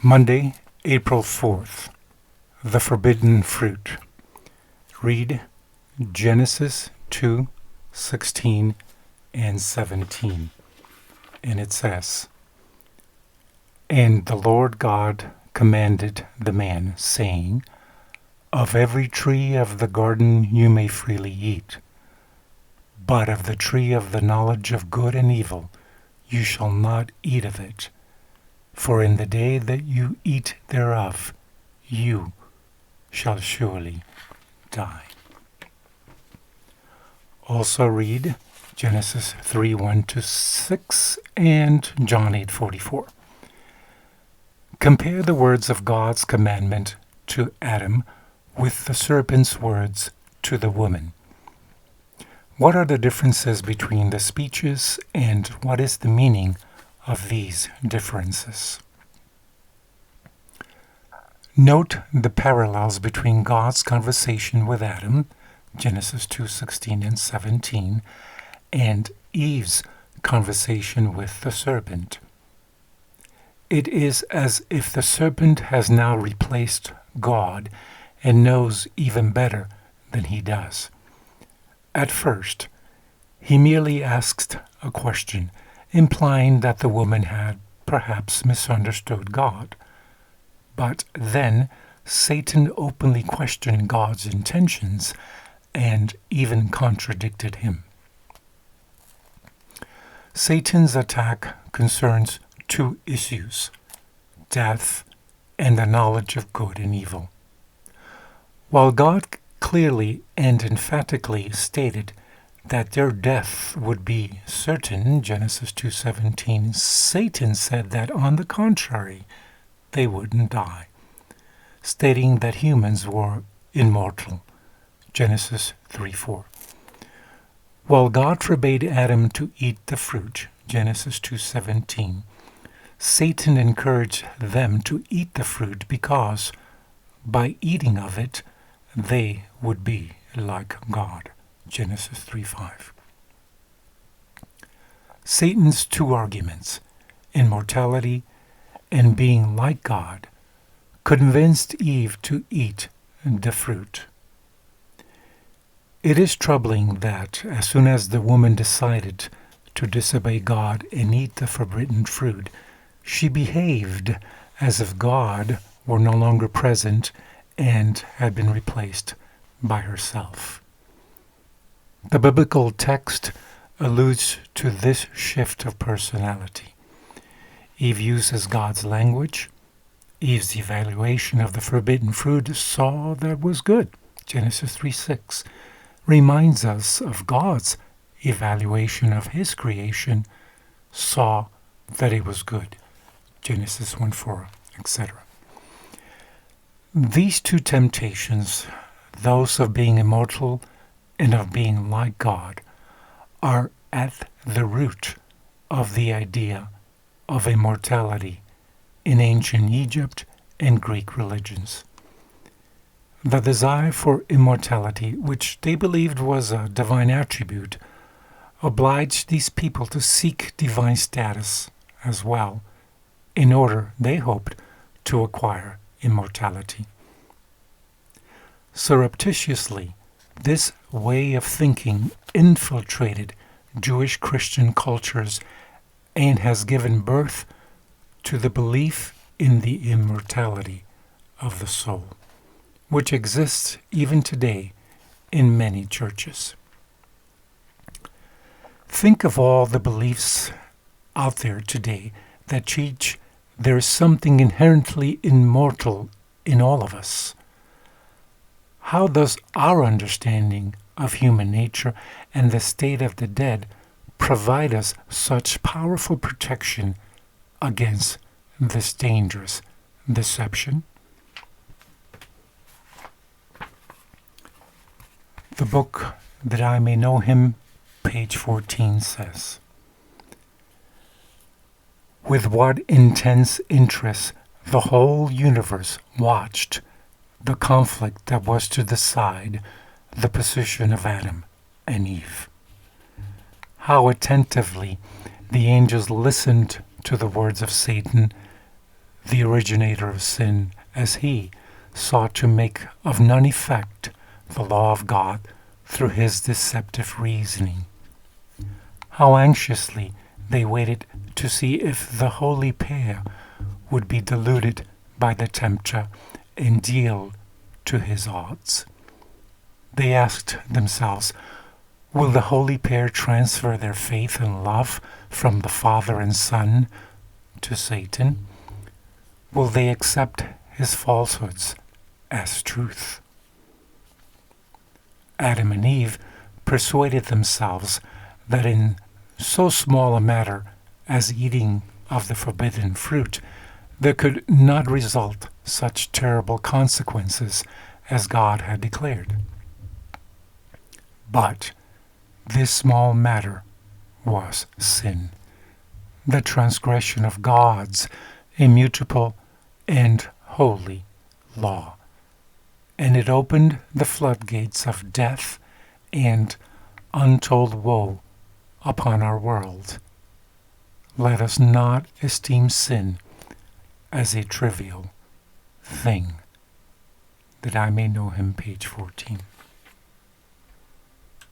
Monday, April 4th. The Forbidden Fruit. Read Genesis 2:16 and 17. And it says, "And the Lord God commanded the man, saying, Of every tree of the garden you may freely eat, but of the tree of the knowledge of good and evil you shall not eat of it. For in the day that you eat thereof, you shall surely die." Also read Genesis 3:1-6 and John 8:44. Compare the words of God's commandment to Adam with the serpent's words to the woman. What are the differences between the speeches, and what is the meaning of these differences? Note the parallels between God's conversation with Adam, Genesis 2:16 and 17, and Eve's conversation with the serpent. It is as if the serpent has now replaced God and knows even better than he does. At first, he merely asked a question, implying that the woman had perhaps misunderstood God. But then Satan openly questioned God's intentions and even contradicted him. Satan's attack concerns two issues: death and the knowledge of good and evil. While God clearly and emphatically stated that their death would be certain, Genesis 2:17, Satan said that on the contrary, they wouldn't die, stating that humans were immortal, Genesis 3:4. While God forbade Adam to eat the fruit, Genesis 2:17, Satan encouraged them to eat the fruit because, by eating of it, they would be like God, Genesis 3:5. Satan's two arguments, immortality and being like God, convinced Eve to eat the fruit. It is troubling that as soon as the woman decided to disobey God and eat the forbidden fruit, she behaved as if God were no longer present and had been replaced by herself. The biblical text alludes to this shift of personality. Eve uses God's language. Eve's evaluation of the forbidden fruit saw that was good, Genesis 3:6, reminds us of God's evaluation of his creation, saw that it was good, Genesis 1:4, etc. These two temptations, those of being immortal and of being like God, are at the root of the idea of immortality in ancient Egypt and Greek religions. The desire for immortality, which they believed was a divine attribute, obliged these people to seek divine status as well, in order, they hoped, to acquire immortality. Surreptitiously, this way of thinking infiltrated Jewish Christian cultures and has given birth to the belief in the immortality of the soul, which exists even today in many churches. Think of all the beliefs out there today that teach there is something inherently immortal in all of us. How does our understanding of human nature and the state of the dead provide us such powerful protection against this dangerous deception? The book That I May Know Him, page 14, says, "With what intense interest the whole universe watched the conflict that was to decide the position of Adam and Eve. How attentively the angels listened to the words of Satan the originator of sin, as he sought to make of none effect the law of God through his deceptive reasoning. How anxiously they waited to see if the holy pair would be deluded by the tempter and yield to his odds. They asked themselves, will the holy pair transfer their faith and love from the Father and Son to Satan? Will they accept his falsehoods as truth? Adam and Eve persuaded themselves that in so small a matter as eating of the forbidden fruit, there could not result such terrible consequences as God had declared. But this small matter was sin, the transgression of God's immutable and holy law, and it opened the floodgates of death and untold woe upon our world. Let us not esteem sin as a trivial thing. That I may know him, page 14.